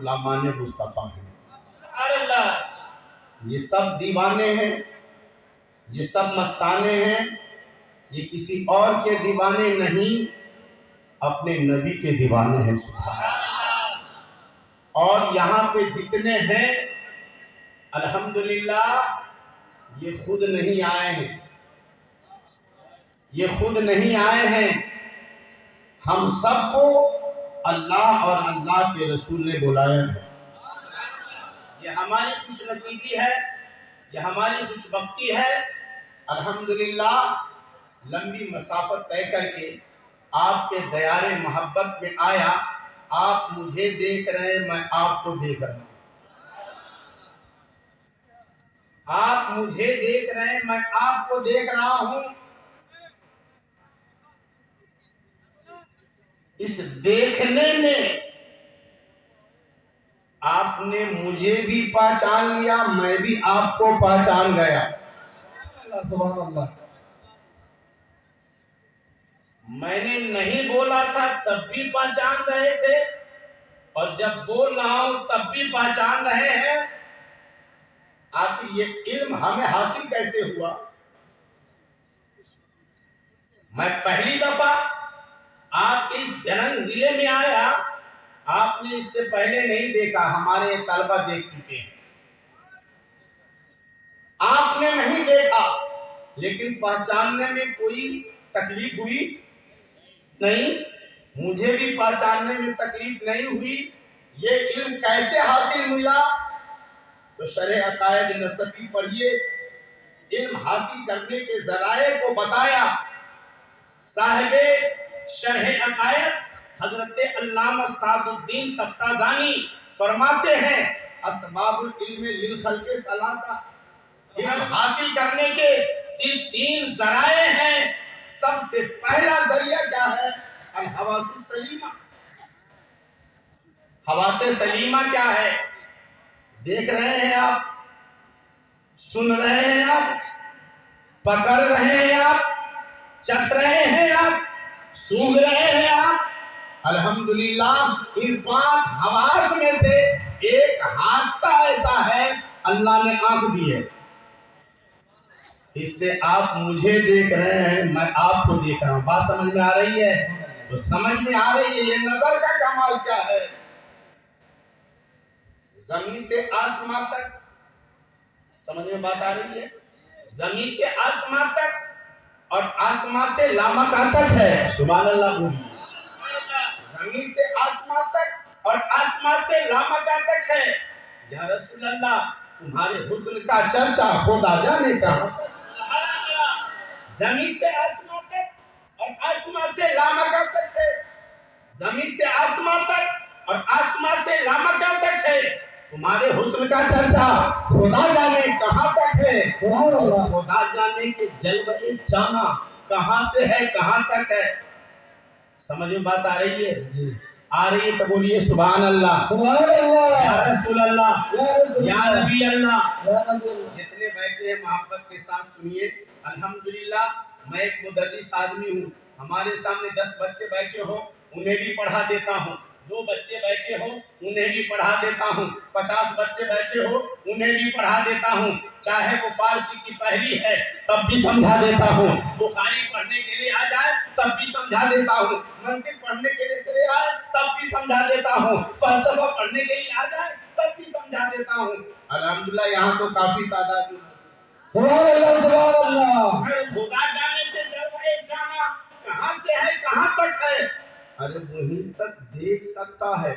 غلامان مصطفیٰ ہیں۔ یہ سب دیوانے ہیں، یہ سب مستانے ہیں، یہ کسی اور کے دیوانے نہیں، اپنے نبی کے دیوانے ہیں۔ سبحان اللہ۔ اور یہاں پہ جتنے ہیں الحمدللہ یہ خود نہیں آئے ہیں، یہ خود نہیں آئے ہیں، ہم سب کو اللہ اور اللہ کے رسول نے بلایا ہے۔ یہ ہماری خوش نصیبی ہے، یہ ہماری خوش بختی ہے۔ الحمدللہ لمبی مسافت طے کر کے آپ کے دیار محبت میں آیا، آپ مجھے دیکھ رہے ہیں، میں آپ کو دیکھ رہا ہوں۔ آپ مجھے دیکھ رہے ہیں، میں آپ کو دیکھ رہا ہوں۔ اس دیکھنے میں آپ نے مجھے بھی پہچان لیا، میں بھی آپ کو پہچان گیا۔ سبحان اللہ۔ میں نے نہیں بولا تھا تب بھی پہچان رہے تھے، اور جب بول رہا ہوں تب بھی پہچان رہے ہیں۔ آخر یہ علم ہمیں حاصل کیسے ہوا؟ میں پہلی دفعہ آپ اس جنن ضلع میں آیا، آپ نے اس سے پہلے نہیں دیکھا، ہمارے طلبہ دیکھ چکے ہیں۔ آپ نے نہیں دیکھا لیکن پہچاننے میں کوئی تکلیف ہوئی نہیں، مجھے بھی پہچاننے میں تکلیف نہیں ہوئی۔ یہ علم کیسے حاصل ملا؟ تو شرح عقائد نصفی پڑھیے، علم حاصل کرنے کے ذرائع کو بتایا۔ صاحب شرح عقائد حضرت علامہ سعد الدین تفتازانی فرماتے ہیں اسباب العلم للخلق ثلاثہ، علم حاصل کرنے کے صرف 3 ذرائع ہیں۔ سب سے پہلا ذریعہ کیا ہے؟ الحواس السلیمہ۔ حواس سلیمہ کیا ہے؟ دیکھ رہے ہیں آپ، سن رہے ہیں آپ، پکڑ رہے ہیں آپ، چٹ رہے ہیں آپ، سونگھ رہے ہیں آپ۔ الحمدللہ ان 5 حواس میں سے ایک حادثہ ایسا ہے اللہ نے آنکھ دی ہے، اس سے آپ مجھے دیکھ رہے ہیں، میں آپ کو دیکھ رہا ہوں۔ بات سمجھ میں آ رہی ہے؟ تو سمجھ میں آ رہی ہے یہ نظر کا کمال کیا ہے؟ زمین سے آسمان تک، سمجھ میں بات آ رہی ہے؟ زمین سے آسمان تک اور آسمان سے لامکان تک ہے۔ سبحان اللہ بولیے۔ زمین سے آسمان تک اور آسمان سے لامکان تک ہے۔ یا رسول اللہ تمہارے حسن کا چرچا خدا جانے کہاں۔ زمین سے آسمان تک اور آسمان سے لامکان تک ہے، زمین سے آسمان تک اور آسمان سے لامکان تک ہے، تمہارے حسن کا چرچا خدا جانے کہاں تک ہے۔ خدا جانے کے جلوے جانا کہاں سے ہے، کہاں تک ہے۔ سمجھ میں بات آ رہی ہے؟ آ رہی ہے تو بولیے سبحان اللہ، سبحان اللہ، یا رسول اللہ، یا نبی اللہ۔ اللہ۔ جتنے بیٹھے ہیں محبت کے ساتھ سنیے۔ الحمدللہ میں ایک مدرس آدمی ہوں، ہمارے سامنے 10 بچے بیٹھے ہوں انہیں بھی پڑھا دیتا ہوں، 2 بچے بیٹھے ہوں انہیں بھی پڑھا دیتا ہوں، 50 بچے بیٹھے ہوں انہیں بھی پڑھا دیتا ہوں، چاہے وہ فارسی کی پہلی ہے تب بھی سمجھا دیتا ہوں، بخاری پڑھنے کے لیے آ جائے تب بھی سمجھا دیتا ہوں، منطق پڑھنے کے لیے آئے تب بھی سمجھا دیتا ہوں، فلسفہ پڑھنے کے لیے آ جائے تب بھی سمجھا دیتا ہوں۔ الحمدللہ یہاں تو کافی تعداد ہے۔ سبحان اللہ، سبحان اللہ۔ خدا جانے کے جلوے جانا کہاں سے ہے، کہاں تک ہے؟ ارے وہیں تک دیکھ سکتا ہے،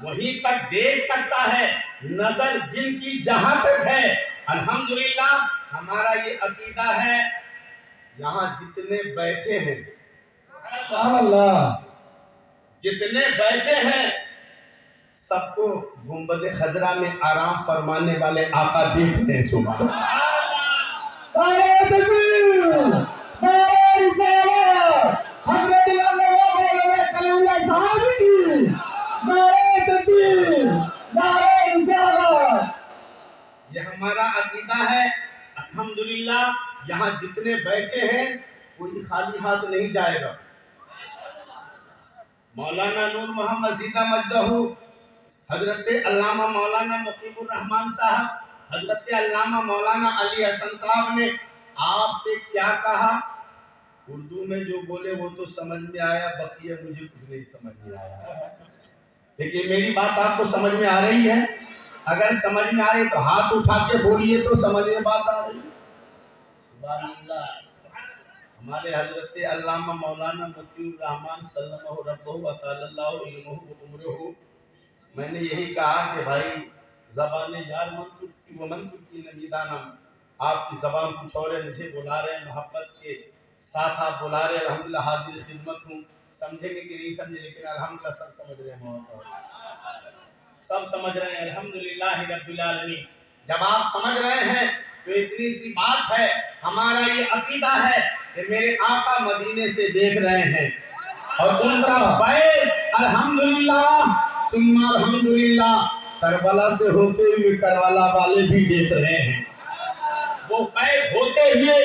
وہیں تک دیکھ سکتا ہے، نظر جن کی جہاں تک ہے۔ الحمدللہ ہمارا یہ عقیدہ ہے، یہاں جتنے بیٹھے ہیں، سبحان اللہ، جتنے بیٹھے ہیں سب کو گنبد خضرا میں آرام فرمانے والے آقا دیکھ رہے ہیں۔ سبحان نعرہ تکبیر، نعرہ رسالت، حضرت علامہ مولانا کلیم اللہ صاحب کی نعرہ تکبیر، نعرہ رسالت۔ یہ ہمارا عقیدہ ہے۔ الحمدللہ یہاں جتنے بیٹھے ہیں کوئی خالی ہاتھ نہیں جائے گا۔ مولانا نور محمد زندہ مجدہ حضرت علامہ مولانا مقیم الرحمان صاحب، حضرت علامہ مولانا علی حسن صاحب نے آپ سے کیا کہا؟ اردو میں جو بولے وہ تو سمجھ میں آیا، بقیہ مجھے کچھ نہیں سمجھ میں آیا، لیکن میری بات آپ کو سمجھ میں آ رہی ہے؟ اگر سمجھ میں آ رہی تو ہاتھ اٹھا کے بولیے تو سمجھ میں بات آ رہی ہے۔ سبحان اللہ۔ ہمارے حضرت علامہ مولانا مقیم الرحمان سلمہ ربہ و تعالی اللہ علمہ و عمرہ، میں نے یہی کہا کہ بھائی زبان یار من ترکی و من ترکی نمیدانا، آپ کی زبان کچھ اور ہے، مجھے بلا رہے ہیں، محبت کے ساتھ آپ بلا رہے ہیں، الحمدللہ حاضر خدمت ہوں، سمجھیں گے کہ نہیں سمجھے، لیکن الحمدللہ سب سمجھ رہے ہیں، سب سمجھ رہے ہیں، الحمدللہ رب العالمین۔ جب آپ سمجھ رہے ہیں تو اتنی سی بات ہے، ہمارا یہ عقیدہ ہے کہ میرے آقا مدینے سے دیکھ رہے ہیں اور ان کا فیض الحمدللہ ثم الحمدللہ کربلا سے ہوتے ہوئے کربلا والے بھی دیکھ رہے ہیں، وہ فیض ہوتے ہوئے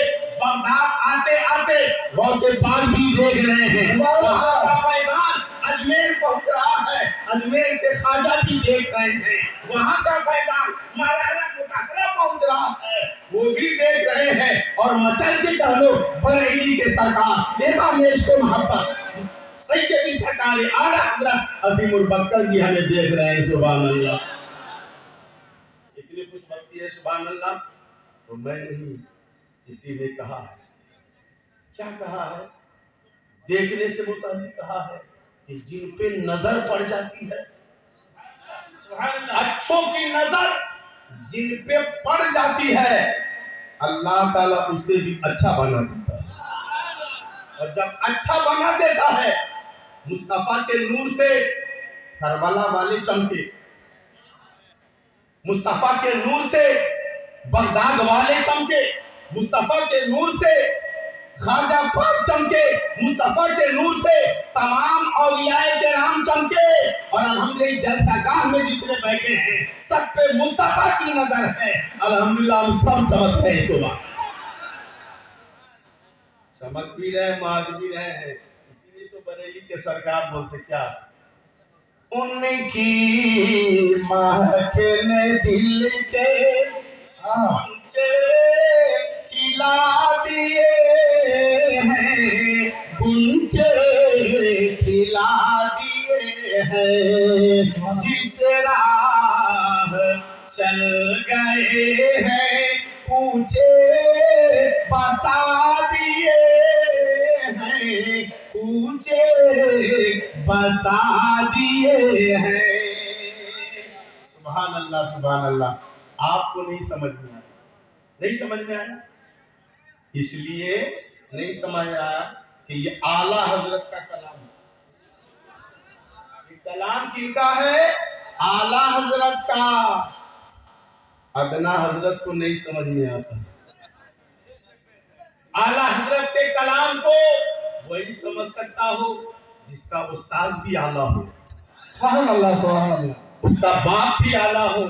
بغداد آتے آتے غوث پاک بھی دیکھ رہے ہیں، وہاں کا فیضان اجمیر پہنچ رہا ہے، اجمیر کے خواجہ بھی دیکھ رہے ہیں، وہاں کا فیضان مولانا مطہرہ پہنچ رہا ہے، وہ بھی دیکھ رہے ہیں، اور مچل کے کہلو بریلی کے سرکار امام عشق و محبت سیدی سرکار اعلیٰ حضرت عظیم البرکت بھی ہمیں دیکھ رہے ہیں۔ سبحان اللہ، اتنی خوش بختی ہے، سبحان اللہ۔ تو میں نہیں، کسی نے کہا ہے، کیا کہا ہے؟ دیکھنے سے متعلق کہا ہے کہ جن پہ نظر پڑ جاتی ہے، اچھوں کی نظر جن پہ پڑ جاتی ہے، اللہ تعالیٰ اسے بھی اچھا بنا دیتا ہے، اور جب اچھا بنا دیتا ہے، مصطفیٰ کے نور سے کربلا والے چمکے، مصطفیٰ کے نور سے بغداد والے چمکے، مصطفیٰ کے نور سے خواجہ پاک چمکے، مصطفیٰ کے نور سے تمام اولیاء کرام چمکے، اور الحمدللہ جلسہ گاہ میں جتنے بیٹھے ہیں سب پہ مصطفیٰ کی نظر ہے، الحمدللہ ہم سب چمک رہے ہیں۔ صبح چمک بھی رہے، ماغ بھی رہے ہیں، اسی لیے تو بریلی کے سرکار بولتے کیا، ان کی مہکنے دل کے پنچے کھلا دیے ہیں، پنچے کھلا دیے ہیں، جس راہ چل گئے ہیں پوچھے بسا دیے ہیں، پوچھے بسا دیے ہیں۔ سبحان اللہ، سبحان اللہ۔ آپ کو نہیں سمجھ میں آیا، نہیں سمجھ میں آیا، اس لیے نہیں سمجھ آیا کہ یہ اعلیٰ حضرت کا کلام ہے۔ یہ کلام کن کا ہے؟ اعلیٰ حضرت کا۔ ادنا حضرت کو نہیں سمجھ میں آتا، اعلیٰ حضرت کے کلام کو وہی سمجھ سکتا ہو جس کا استاذ بھی اعلیٰ ہو، سبحان اللہ، سبحان اللہ، اس کا باپ بھی اعلیٰ ہو،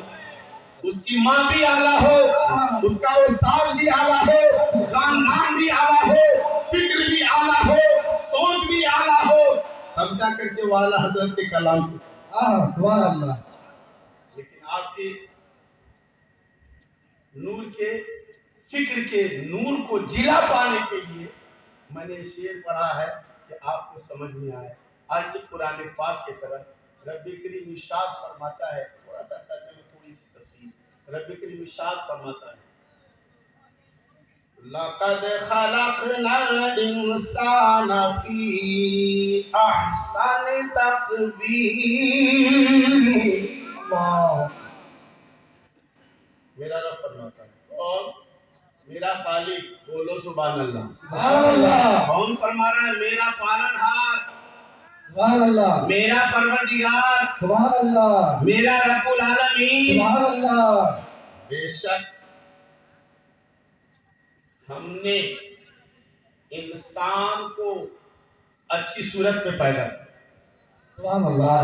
اس کی ماں بھی اعلیٰ ہو، اس کا استاد بھی اعلیٰ ہو، خاندان بھی اعلیٰ ہو، فکر بھی اعلیٰ ہو، سوچ بھی اعلیٰ ہو، تب جا کر کے وہ اعلیٰ حضرت کے کلام کو۔ سبحان اللہ۔ لیکن آپ کے نور کے فکر کے نور کو جلا پانے کے لیے میں نے شعر پڑھا ہے کہ آپ کو سمجھ میں آئے۔ آئیے قرآن پاک کی طرف۔ رب کریم ارشاد فرماتا ہے، تھوڑا سا ترجمہ، تھوڑی سی تفصیل۔ رب کریم ارشاد فرماتا ہے، لَقَدْ خَلَقْنَا الْإِنسَانَ فِي أَحْسَنِ تَقْوِيمٍ۔ میرا رب فرماتا ہے، اور میرا خالق، بولو سبحان اللہ۔ سبحان اللہ، کون فرما رہا ہے؟ میرا پالنہار، سبحان اللہ، میرا پروردگار، سبحان اللہ، میرا رب العالمین۔ سبحان اللہ۔ بے شک ہم نے انسان کو اچھی صورت میں پیدا کیا۔ سبحان اللہ،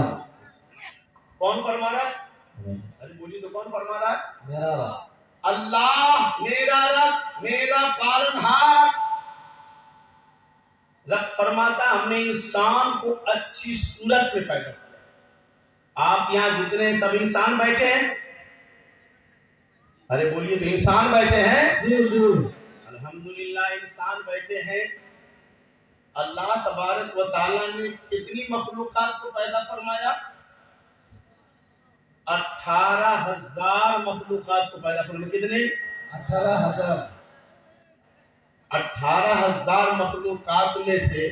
کون فرما رہا ہے؟ ارے بولی تو، کون فرما رہا ہے؟ میرا رب، اللہ، میرا رب، میرا پالنہار۔ رب فرماتا ہم نے انسان کو اچھی صورت میں پیدا کیا۔ آپ یہاں جتنے سب انسان بیٹھے ہیں، ارے بولیے تو انسان بیٹھے ہیں؟ جی جی الحمدللہ انسان بیٹھے ہیں۔ اللہ تبارک و تعالیٰ نے کتنی مخلوقات کو پیدا فرمایا؟ 18,000 مخلوقات کو پیدا فرمایا۔ کتنے؟ 18,000 18,000 مخلوقات میں سے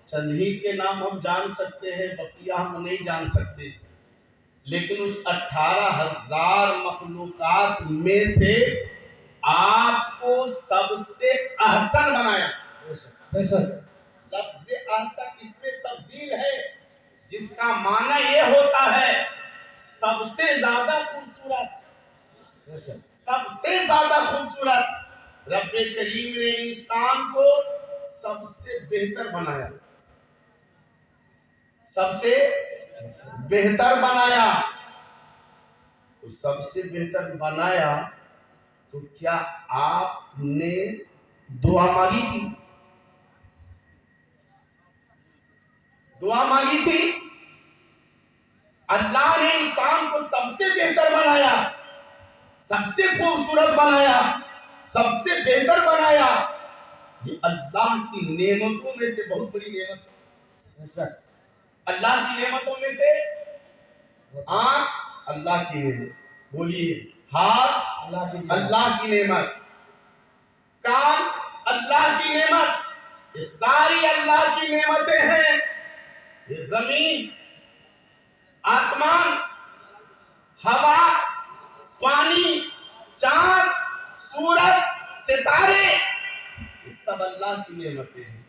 چند ہی کے نام ہم جان سکتے ہیں، بقیہ ہم نہیں جان سکتے، لیکن اس 18,000 مخلوقات میں سے آپ کو سب سے احسن بنایا۔ بے شک لفظ احسن اس میں تفضیل ہے، جس کا معنی یہ ہوتا ہے سب سے زیادہ خوبصورت، بے شک سب سے زیادہ خوبصورت۔ رب کریم نے انسان کو سب سے بہتر بنایا، سب سے بہتر بنایا۔ تو سب سے بہتر بنایا تو کیا آپ نے دعا مانگی تھی؟ دعا مانگی تھی؟ اللہ نے انسان کو سب سے بہتر بنایا، سب سے خوبصورت بنایا، سب سے بہتر بنایا۔ یہ اللہ کی نعمتوں میں سے بہت بڑی نعمت ہے۔ بے شک اللہ کی نعمتوں میں سے آنکھ اللہ کی نعمت، بولیے ہاتھ اللہ کی نعمت، کان اللہ کی نعمت، یہ ساری اللہ کی نعمتیں ہیں۔ یہ زمین، آسمان، ہوا، پانی، چاند، سورج، ستارے، یہ سب اللہ کی نعمتیں ہیں۔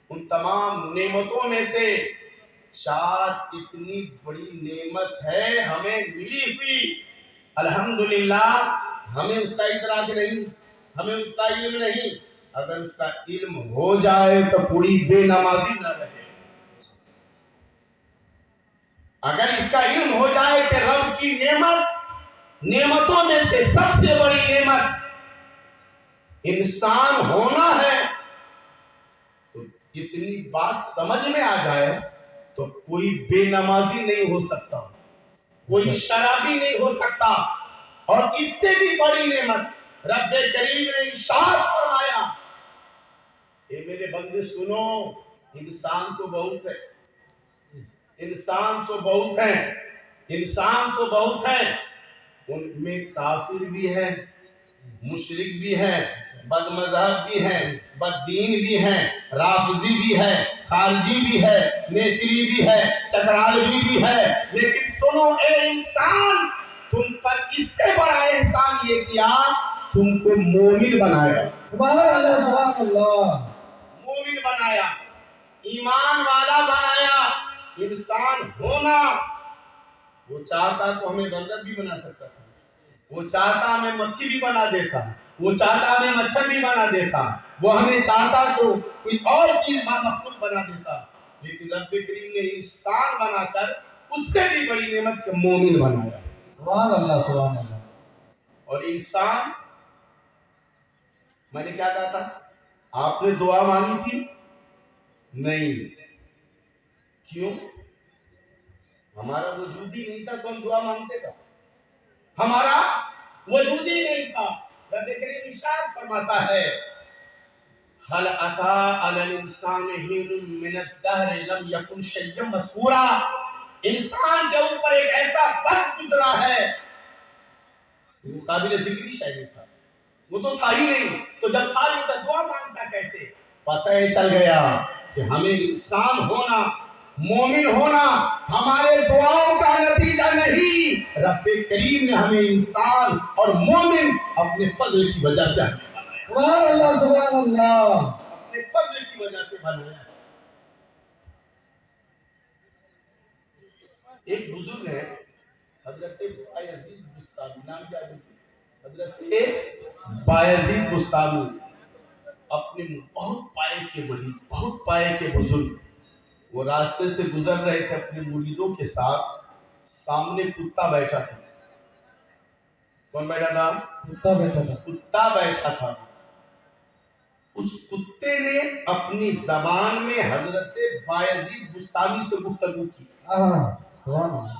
ان تمام نعمتوں میں سے شاید اتنی بڑی نعمت ہے ہمیں ملی ہوئی، الحمدللہ ہمیں اس کا ادراک نہیں، ہمیں اس کا علم نہیں۔ اگر اس کا علم ہو جائے تو کوئی بے نمازی نہ رہے۔ اگر اس کا علم ہو جائے کہ رب کی نعمتوں میں سے سب سے بڑی نعمت انسان ہونا ہے، تو اتنی بات سمجھ میں آ جائے تو کوئی بے نمازی نہیں ہو سکتا، کوئی شرابی نہیں ہو سکتا۔ اور اس سے بھی بڑی نعمت رب کریم نے ارشاد فرمایا، اے میرے بندے سنو، انسان تو بہت ہے، انسان تو بہت ہیں، انسان تو بہت ہیں، ان میں کافر بھی ہے، مشرک بھی ہے، بد مذہب بھی ہے، بد دین بھی ہے، رافضی بھی ہے، خارجی بھی ہے، نیچری بھی ہے، چکرالوی بھی ہے، لیکن سنو اے انسان، تم پر اس سے بڑا احسان یہ کیا، تم کو مومن بنایا۔ سبحان اللہ سبحان اللہ مومن بنایا، ایمان والا بنایا۔ انسان ہونا، وہ چاہتا تو ہمیں بندر بھی بنا سکتا تھا، وہ چاہتا ہمیں مکھی بھی بنا دیتا، وہ چاہتا ہمیں مچھر بھی بنا دیتا، وہ ہمیں چاہتا تو کوئی اور چیز مخلوق بنا دیتا، لیکن رب کریم نے انسان بنا کر اس سے بھی بڑی نعمت کے مومن بنایا۔ سبحان اللہ سبحان اللہ اور انسان، میں نے کیا کہا تھا؟ آپ نے دعا مانگی تھی؟ نہیں۔ کیوں؟ ہمارا وجود ہی نہیں تھا تو ہم دعا مانگتے کا؟ ہمارا وجود ہی نہیں تھا۔ رب کریم ارشاد فرماتا ہے، هل اتى على الانسان حين من الدهر لم يكن شيئا مذكورا۔ انسان کے اوپر ایک ایسا وقت گزرا ہے، وہ قابل ذکر شے نہیں تھا، وہ تو تھا ہی نہیں، تو جب تھا ہی تو دعا مانگتا کیسے؟ پتہ چل گیا کہ ہمیں انسان ہونا، مومن ہونا ہمارے دعاؤں کا نتیجہ نہیں، رب کریم نے ہمیں انسان اور مومن اپنے فضل کی وجہ سے سبحان اللہ سبحان اللہ اپنے فضل کی وجہ سے بنایا۔ ایک بزرگ ہے حضرت بایزید بستامی، نام کیا ہے حضرت بایزید بستامی، اپنے بہت پائے کے ولی، بہت پائے کے بزرگ، وہ راستے سے گزر رہے تھے اپنے مریدوں کے ساتھ، سامنے کتا بیٹھا تھا۔ کون بیٹھا تھا؟ کتا بیٹھا تھا۔ کتا بیٹھا تھا۔ اس کتے نے اپنی زبان میں حضرت بایزید بستامی سے گفتگو کی۔ سبحان اللہ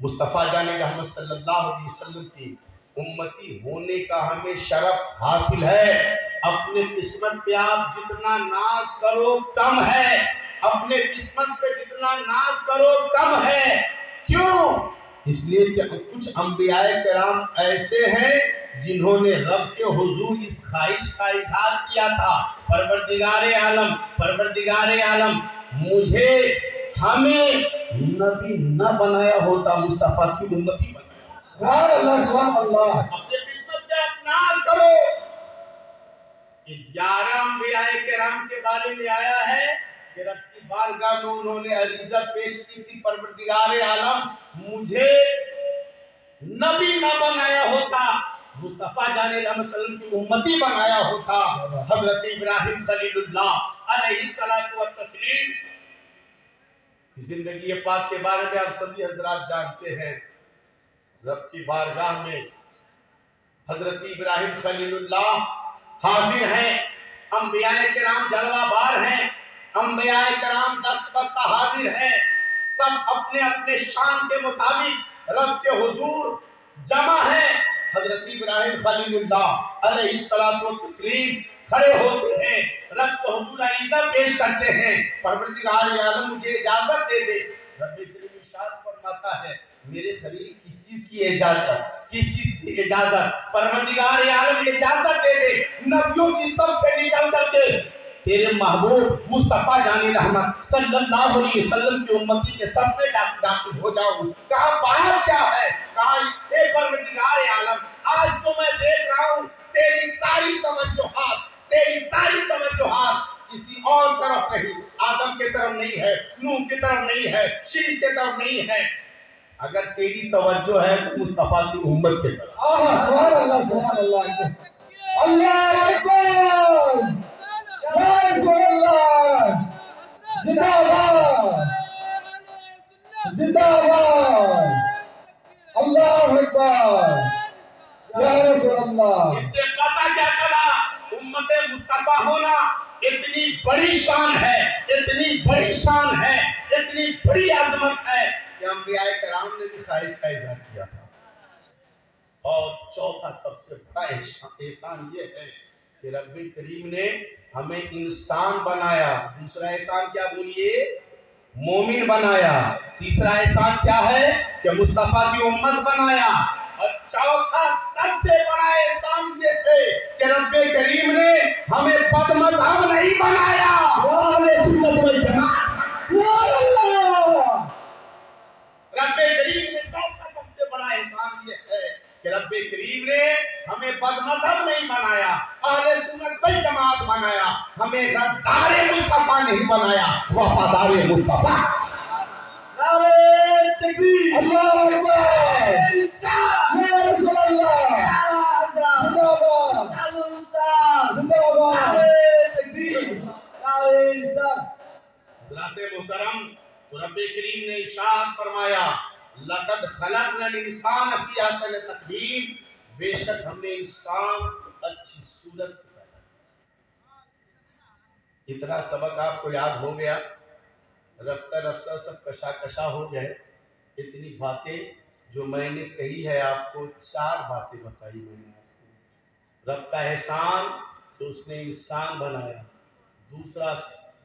مصطفیٰ جان رحمت صلی اللہ علیہ وسلم کی امتی ہونے کا ہمیں شرف حاصل ہے۔ اپنے قسمت پہ آپ جتنا ناز کرو کم ہے، اپنے قسمت پہ جتنا ناز کرو کم ہے۔ کیوں؟ اس لیے کہ کچھ انبیاء کرام ایسے ہیں جنہوں نے رب کے حضور اس خواہش کا اظہار کیا تھا، پروردگار عالم مجھے ہمیں نبی نہ بنایا ہوتا، مصطفیٰ کی امتی بنایا۔ سبحان اللہ سبحان اللہ۔ اپنے قسمت پہ آپ ناز کرو۔ 11 انبیاء کرام کے بارے میں آیا ہے کہ رب کی بارگاہ میں انہوں نے عریضہ پیش کی تھی، پروردگار عالم مجھے نبی نہ بنایا ہوتا، مصطفیٰ جان رحمت صلی اللہ علیہ وسلم کی امتی بنایا ہوتا۔ حضرت ابراہیم خلیل اللہ علیہ الصلوۃ والتسلیم کی زندگی پاک کے بارے میں آپ سبھی حضرات جانتے ہیں۔ رب کی بارگاہ میں حضرت ابراہیم خلیل اللہ حاضر ہیں، انبیاء کرام جلوہ بار ہیں، انبیاء کرام دست بستہ حاضر ہیں، سب اپنے اپنے شان کے مطابق رب کے حضور جمع ہیں۔ حضرت ابراہیم خلیل اللہ علیہ الصلوۃ والتسلیم کھڑے ہوتے ہیں، رب کے حضور عریضہ پیش کرتے ہیں، پروردگار عالم مجھے اجازت دے دے۔ رب کریم ارشاد فرماتا ہے میرے خلیل کس چیز کی اجازت، پروردگار عالم اجازت دے دے نبیوں کی سب سے نکل کر کے تیرے محبوب مصطفیٰ جان رحمت صلی اللہ علیہ وسلم کی امتی کے سب میں داخل ہو جاؤں۔ کہا بات کیا ہے؟ کہا اے پروردگار عالم آج جو میں دیکھ رہا ہوں تیری ساری توجہات کسی اور طرف نہیں، آدم کے طرف نہیں ہے، نوح کی طرف نہیں ہے، شیش کے طرف نہیں ہے، اگر تیری توجہ ہے تو مصطفیٰ کی امت کے طرف۔ سبحان اللہ سبحان اللہ۔ اللہ اکبر، یا رسول اللہ، زندہ باد زندہ باد، اللہ اکبر، یا رسول اللہ۔ اس سے پتہ کیا چلا؟ امت مصطفیٰ ہونا اتنی بڑی شان ہے، اتنی بڑی شان ہے، اتنی بڑی عظمت ہے کہ انبیاء کرام نے بھی خواہش کا اظہار کیا تھا۔ اور چوتھا سب سے بڑا احسان یہ ہے کہ رب کریم نے ہمیں انسان بنایا۔ دوسرا احسان کیا بولیے؟ مومن بنایا۔ تیسرا احسان کیا ہے؟ کہ مصطفیٰ کی امت بنایا۔ اور چوتھا سب سے بڑا احسان یہ ہے کہ رب کریم نے ہمیں بد مذہب نہیں بنایا۔ اہل سنت والجماعت۔ سبحان اللہ۔ رب کریم نے چوتھا سب سے بڑا احسان یہ ہے کہ رب کریم نے ہمیں بد مذہب نہیں بنایا، اہل سنت والجماعت بنایا، ہمیں غدار مصطفیٰ نہیں بنایا، وفادار مصطفیٰ۔ نعرہ تکبیر، اللہ اکبر، یا رسول اللہ، زندہ باد، زندہ باد، تکبیر، نعرہ رسالت۔ حضرات محترم، تو رب کریم نے ارشاد فرمایا لقد خلقنا الانسان فی احسن تقویم، بے شک ہم نے انسان اچھی صورت میں پیدا کیا۔ اتنا سبق آپ کو یاد ہو گیا؟ رفتہ رفتہ سب کشا ہو گئے۔ اتنی باتیں جو میں نے کہی ہے آپ کو، 4 باتیں بتائی میں نے آپ کو۔ رب کا احسان تو اس نے انسان بنایا، دوسرا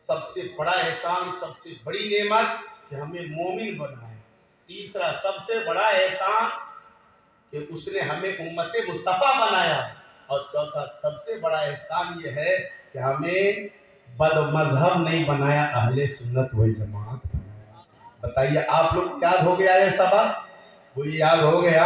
سب سے بڑا احسان، سب سے بڑی نعمت کہ ہمیں مومن بنایا، تیسرا سب سے بڑا احسان کہ اس نے ہمیں امت مصطفیٰ بنایا، اور چوتھا سب سے بڑا احسان یہ ہے کہ ہمیں بد مذہب نہیں بنایا، اہل سنت والجماعت بنایا۔ بتائیے آپ لوگ کو یاد ہو گیا یہ سبق؟ وہ یاد ہو گیا؟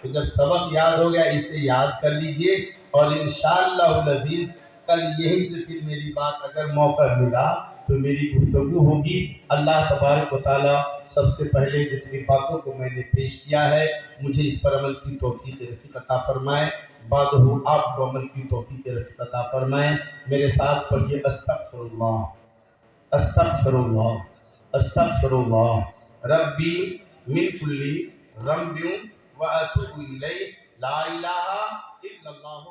تو جب سبق یاد ہو گیا اسے یاد کر لیجئے، اور انشاءاللہ العزیز کل یہی سے پھر میری بات اگر موقع ملا تو میری گفتگو ہوگی۔ اللہ تبارک و تعالی سب سے پہلے جتنی باتوں کو میں نے پیش کیا ہے مجھے اس پر عمل کی توفیق رفیق عطا فرمائے، بعد آپ کو عمل کی توفیق رفیق عطا فرمائے۔ میرے ساتھ پڑھیے استغفر اللہ استغفر اللہ استغفر اللہ ربی من کل ذنب واتوب الیہ لا الہ الا اللہ۔